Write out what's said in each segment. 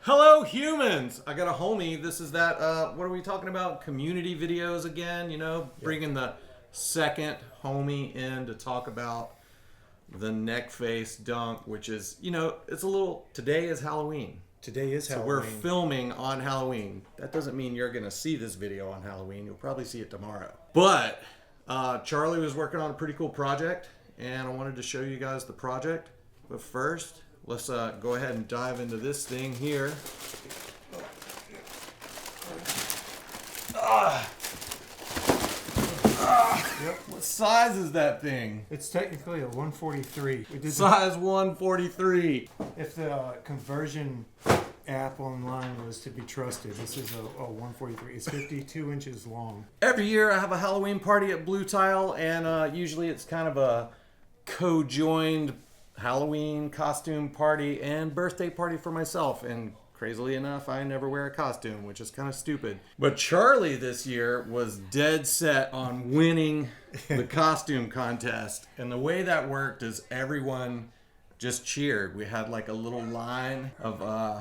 Hello, humans! I got a homie. This is that, what are we talking about? Community videos again, bringing the second homie in to talk about the neck face dunk, which is, it's a little, today is Halloween. Today is Halloween. So we're filming on Halloween. That doesn't mean you're going to see this video on Halloween. You'll probably see it tomorrow. But Charlie was working on a pretty cool project, and I wanted to show you guys the project. But first, let's go ahead and dive into this thing here. Yep. What size is that thing? It's technically a 143. Size 143. If the conversion app online was to be trusted, this is a 143. It's 52 inches long. Every year I have a Halloween party at Blue Tile, and usually it's kind of a co-joined Halloween costume party and birthday party for myself. And crazily enough, I never wear a costume, which is kind of stupid. But Charlie this year was dead set on winning the costume contest. And the way that worked is everyone just cheered. We had like a little line of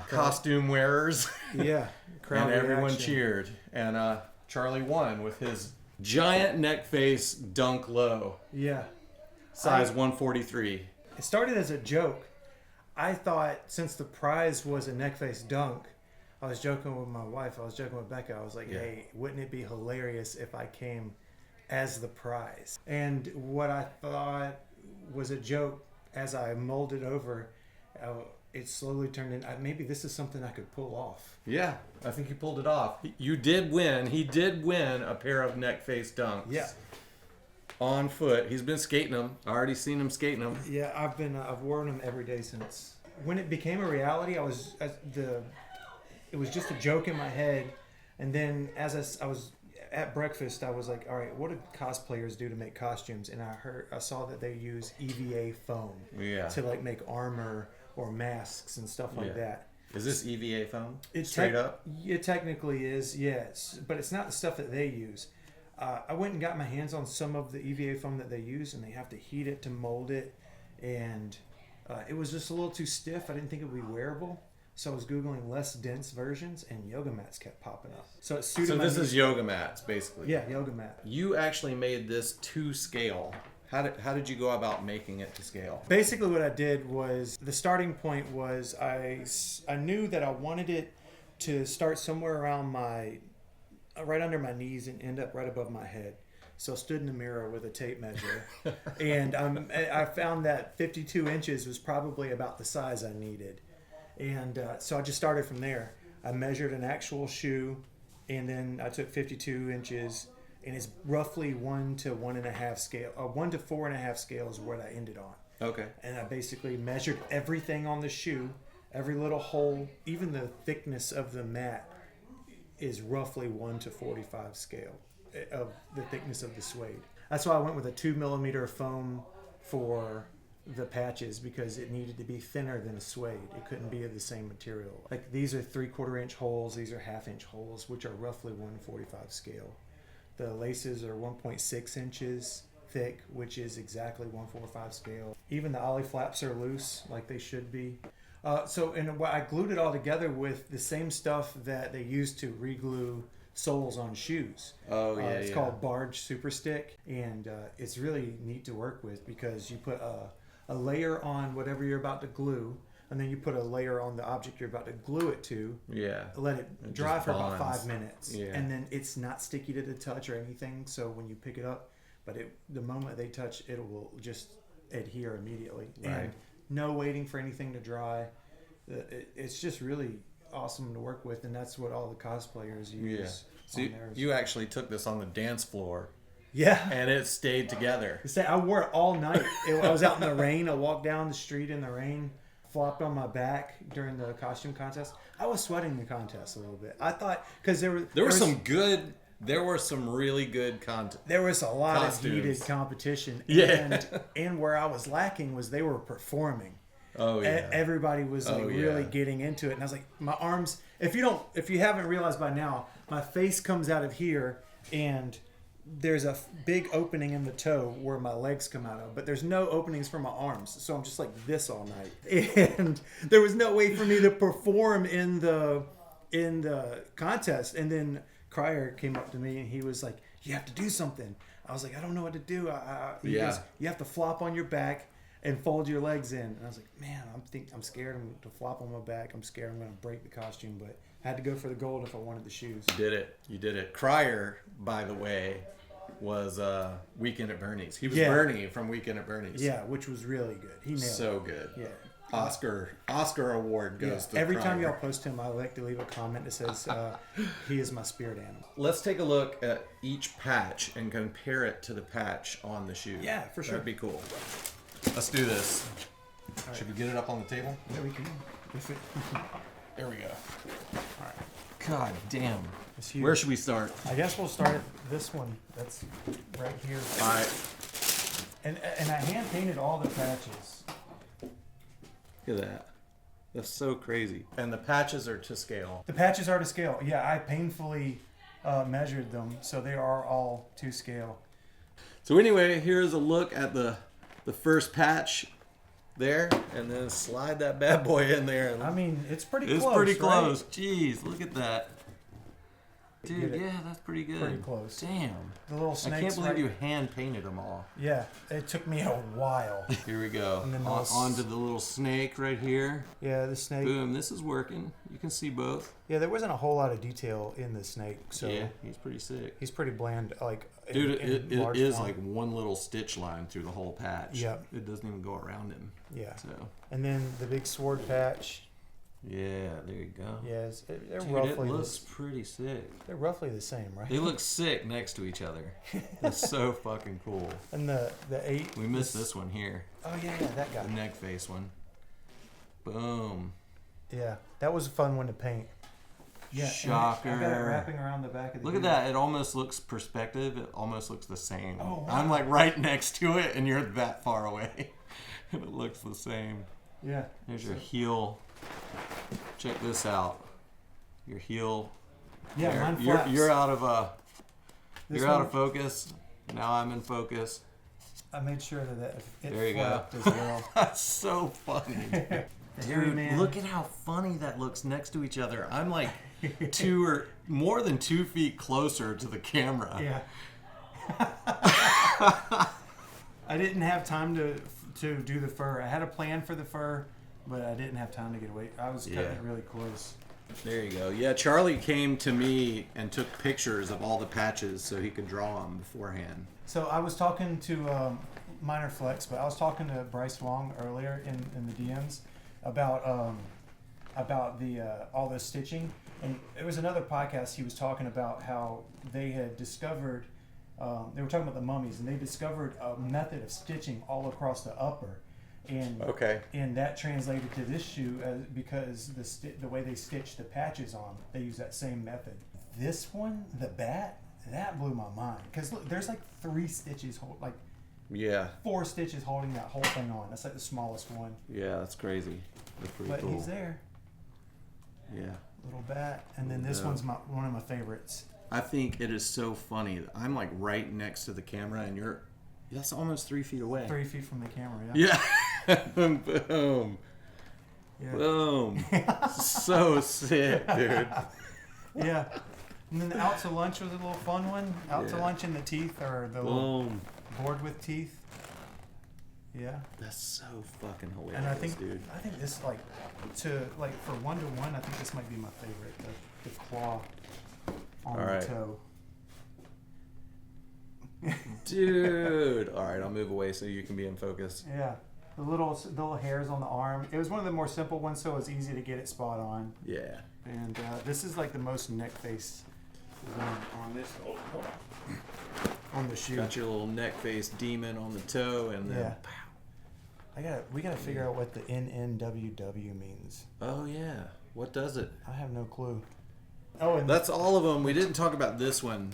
costume wearers. Yeah. And everyone cheered. And Charlie won with his giant neck face dunk low. Yeah. Size 143. It started as a joke. I thought since the prize was a neck face dunk, I was joking with my wife. I was joking with Becca. I was like, hey, wouldn't it be hilarious if I came as the prize? And what I thought was a joke, as I molded over, it slowly turned in, maybe this is something I could pull off. Yeah, I think you pulled it off. You did win. He did win a pair of neck face dunks. Yeah. On foot. He's been skating them. I already seen him skating them. Yeah, I've worn them every day since. When it became a reality, it was just a joke in my head. And then as I was at breakfast, I was like, all right, what do cosplayers do to make costumes? And I saw that they use EVA foam to like make armor or masks and stuff like that. Is this EVA foam? It's straight up? It technically is, yes. But it's not the stuff that they use. I went and got my hands on some of the EVA foam that they use, and they have to heat it to mold it. And it was just a little too stiff. I didn't think it would be wearable. So I was Googling less dense versions, and yoga mats kept popping up. So it suited this is yoga mats, basically. Yeah, yoga mat. You actually made this to scale. How did you go about making it to scale? Basically what I did was, the starting point was I knew that I wanted it to start somewhere around right under my knees and end up right above my head. So I stood in the mirror with a tape measure, and I found that 52 inches was probably about the size I needed. And so I just started from there. I measured an actual shoe, and then I took 52 inches, and it's roughly 1 to 1.5 scale, 1 to 4.5 scale is what I ended on. Okay. And I basically measured everything on the shoe, every little hole, even the thickness of the mat is roughly 1 to 45 scale of the thickness of the suede. That's why I went with a 2mm foam for the patches, because it needed to be thinner than a suede. It couldn't be of the same material. Like, these are 3/4 inch holes, these are 1/2 inch holes, which are roughly 1/45 scale. The laces are 1.6 inches thick, which is exactly 1/45 scale. Even the ollie flaps are loose, like they should be. And I glued it all together with the same stuff that they use to reglue soles on shoes. It's called Barge Super Stick, and it's really neat to work with, because you put a layer on whatever you're about to glue, and then you put a layer on the object you're about to glue it to. Yeah. Let it dry for about 5 minutes. Yeah. And then it's not sticky to the touch or anything, so when you pick it up, but the moment they touch, it will just adhere immediately. Right. And no waiting for anything to dry. It's just really awesome to work with, and that's what all the cosplayers use. Yeah. So you actually took this on the dance floor. Yeah. And it stayed together. I wore it all night. I was out in the rain. I walked down the street in the rain, flopped on my back during the costume contest. I was sweating the contest a little bit. I thought, because there were some really good content. There was a lot costumes. Of heated competition. Yeah. And where I was lacking was they were performing. Oh yeah. Everybody was really getting into it, and I was like, my arms. If you haven't realized by now, my face comes out of here, and there's a big opening in the toe where my legs come out of, but there's no openings for my arms. So I'm just like this all night. And there was no way for me to perform in the contest. And then Cryer came up to me and he was like, "You have to do something." I was like, "I don't know what to do." He goes, "You have to flop on your back and fold your legs in." And I was like, "Man, I'm scared to flop on my back. I'm scared I'm going to break the costume." But I had to go for the gold if I wanted the shoes. You did it. Cryer, by the way, was Weekend at Bernie's. He was Bernie from Weekend at Bernie's. Yeah, which was really good. He nailed it. So good. Yeah. Oscar award goes to Every Cryer. time y'all post him, I like to leave a comment that says he is my spirit animal. Let's take a look at each patch and compare it to the patch on the shoe. Yeah, for sure. That'd be cool. Let's do this. Should we get it up on the table? Yeah, we can. There we go. All right. God damn. It's huge. Where should we start? I guess we'll start at this one. That's right here. All right. And I hand painted all the patches. Look at that. That's so crazy. And the patches are to scale. The patches are to scale. Yeah, I painfully measured them, so they are all to scale. So anyway, here's a look at the first patch there, and then slide that bad boy in there. I mean, it's pretty close. It's pretty right? close. Jeez, look at that. Dude, Get it. yeah, that's pretty good. Pretty close. Damn. The little I snakes. can't believe right- you hand painted them all. Yeah, it took me a while. Here we go. And then Onto the little snake right here. Yeah, the snake. Boom, this is working. You can see both. Yeah, there wasn't a whole lot of detail in the snake, so Yeah, he's pretty sick. he's pretty bland. Like, Dude, in it large is form. like one little stitch line through the whole patch. Yep. It doesn't even go around him. Yeah. So, And then the big sword patch. yeah, there you go. Yes, they're Dude, roughly it looks pretty sick. they're roughly the same, right? They look sick next to each other. That's so fucking cool. And the 8. We missed this one here. Oh yeah, that guy. The neck face one. Boom. Yeah, that was a fun one to paint. Yeah, Shocker. I got it wrapping around the back of the. Look at dude. that. It almost looks perspective. It almost looks the same. Oh, wow. I'm like right next to it and you're that far away. And it looks the same. Yeah. There's your heel. Check this out. Your heel. Yeah, there. mine flaps. You're out of This you're out one- of focus. Now I'm in focus. I made sure that it There you go. flapped as well. That's so funny. Hairy Dude, man. look at how funny that looks next to each other. I'm like 2 or more than 2 feet closer to the camera. Yeah. I didn't have time to do the fur. I had a plan for the fur, but I didn't have time to get away. I was cutting Yeah. it really close. There you go. Yeah, Charlie came to me and took pictures of all the patches so he could draw them beforehand. So I was talking to Minor Flex, but I was talking to Bryce Wong earlier in the DMs about the all the stitching, and it was another podcast. He was talking about how they had discovered. They were talking about the mummies, and they discovered a method of stitching all across the upper, and Okay. and that translated to this shoe because the way they stitch the patches on, they use that same method. This one, the bat, that blew my mind because look, there's like 3 stitches, like Yeah. 4 stitches holding that whole thing on. That's like the smallest one, Yeah, that's crazy. That's pretty but cool. he's there, Yeah. little bat, and then this Yeah. one's one of my favorites. I think it is so funny. I'm like right next to the camera and that's almost 3 feet away. 3 feet from the camera, yeah. Yeah. Boom. Yeah. Boom. So sick, dude. Yeah. And then the out to lunch was a little fun one. Out to Yeah. lunch in the teeth, or the little Boom. board with teeth. Yeah. That's so fucking hilarious, And I think dude. this for 1-to-1, I think this might be my favorite. The claw on All right. the toe. Dude. All right, I'll move away so you can be in focus. Yeah. The little hairs on the arm. It was one of the more simple ones, so it was easy to get it spot on. Yeah. And this is like the most neck face one on this. Oh, hold on. On the shoe. Got your little neck face demon on the toe and then Yeah. pow. We gotta figure out what the NNWW means. Oh yeah. What does it? I have no clue. Oh, and That's all of them. We didn't talk about this one.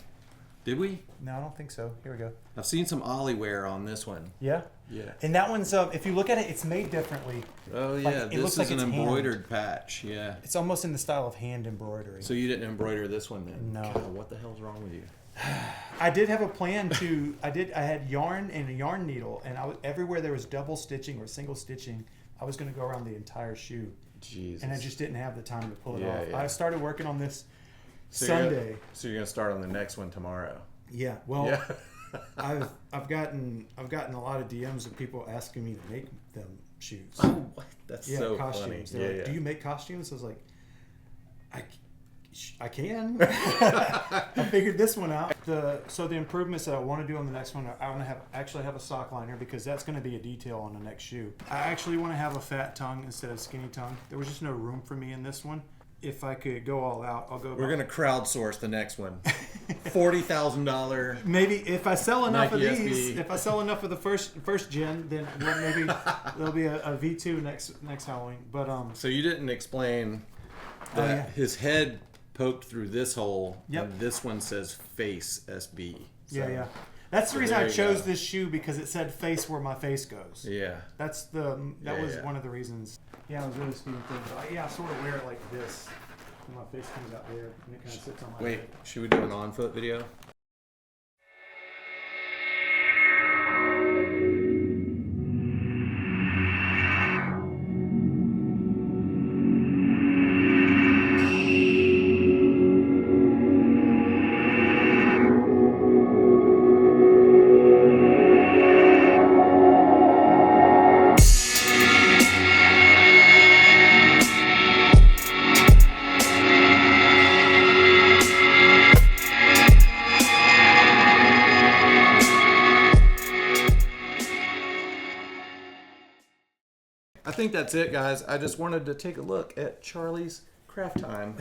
Did we? No, I don't think so. Here we go. I've seen some Ollie wear on this one. Yeah. Yeah. And that one's if you look at it, it's made differently. Oh Like, yeah, it this looks is like an it's hand. embroidered patch. Yeah. It's almost in the style of hand embroidery. So you didn't embroider this one then? No. God, what the hell's wrong with you? I did have a plan to. I had yarn and a yarn needle, and everywhere there was double stitching or single stitching, I was going to go around the entire shoe, Jesus. and I just didn't have the time to pull it Yeah, off. yeah. I started working on this So Sunday. So you're gonna start on the next one tomorrow. Yeah. Well, Yeah. I've gotten a lot of DMs of people asking me to make them shoes. Oh, what? That's Yeah, so costumes. funny. They're Yeah, like, yeah. "Do you make costumes?" I was like, I can. I figured this one out. So the improvements that I want to do on the next one, I want to actually have a sock liner because that's going to be a detail on the next shoe. I actually want to have a fat tongue instead of skinny tongue. There was just no room for me in this one. If I could go all out, I'll go. We're gonna crowdsource the next one. $40,000. Maybe if I sell enough Nike of these, SB. if I sell enough of the first gen, then maybe there'll be a V2 next Halloween. But So you didn't explain that yeah. his head poked through this hole, Yep. and this one says face SB. So, yeah. That's the So reason there I you chose go. this shoe because it said face where my face goes. Yeah. That Yeah, was yeah. one of the reasons. Yeah, I was really speeding things. I sort of wear it like this. And my face comes out there and it kind of sits on my Wait, head. should we do an on foot video? I think that's it, guys. I just wanted to take a look at Charlie's craft time.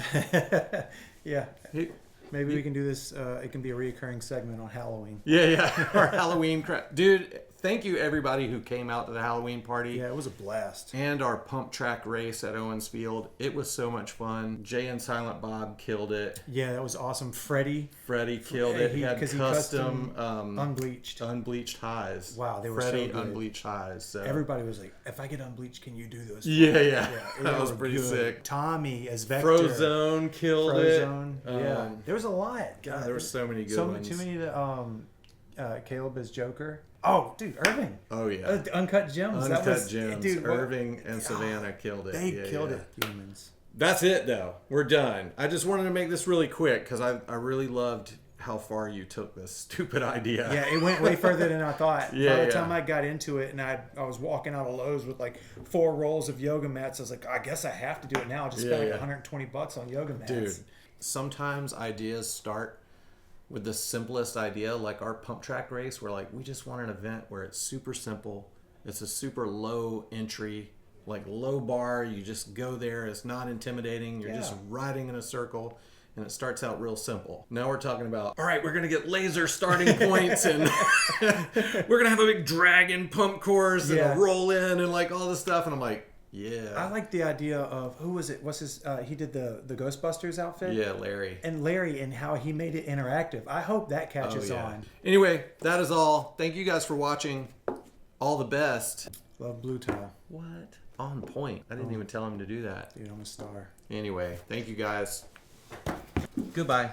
Yeah. He- Maybe we can do this. It can be a reoccurring segment on Halloween. Yeah. Our Halloween craft. Dude, thank you everybody who came out to the Halloween party. Yeah, it was a blast. And our pump track race at Owens Field. It was so much fun. Jay and Silent Bob killed it. Yeah, that was awesome. Freddie, Freddie killed it. He had 'cause he custom unbleached. unbleached highs. Wow, they were Freddie so good. unbleached highs. So. Everybody was like, "If I get unbleached, can you do those?" Yeah. Yeah, That they was were pretty good. sick. Tommy as Vector. Frozone killed it. Frozone. Yeah, there was a lot. God, there were so many good so ones. too many. Caleb as Joker. Oh, dude, Irving. Oh yeah. The Uncut Gems. Uncut that was, Gems. Dude, what- Irving and Savannah killed it. They Yeah, killed yeah. it. Humans. That's it though. We're done. I just wanted to make this really quick because I really loved how far you took this stupid idea. Yeah, it went way further than I thought. Yeah, By the yeah. time I got into it and I was walking out of Lowe's with like 4 rolls of yoga mats, I was like, I guess I have to do it now. I just spent Yeah, like yeah. $120 on yoga mats. Dude, sometimes ideas start with the simplest idea, like our pump track race, where like we just want an event where it's super simple. It's a super low entry, like low bar. You just go there. It's not intimidating. You're just Yeah. riding in a circle. And it starts out real simple. Now we're talking about, all right, we're going to get laser starting points and we're going to have a big dragon pump course and Yeah. a roll in and like all this stuff. And I'm like, yeah. I like the idea of who was it? What's his? He did the Ghostbusters outfit. Yeah, Larry. And Larry and how he made it interactive. I hope that catches on. Anyway, that is all. Thank you guys for watching. All the best. Love Blue Tile. What? On point. I didn't even tell him to do that. Dude, I'm a star. Anyway, thank you guys. Goodbye.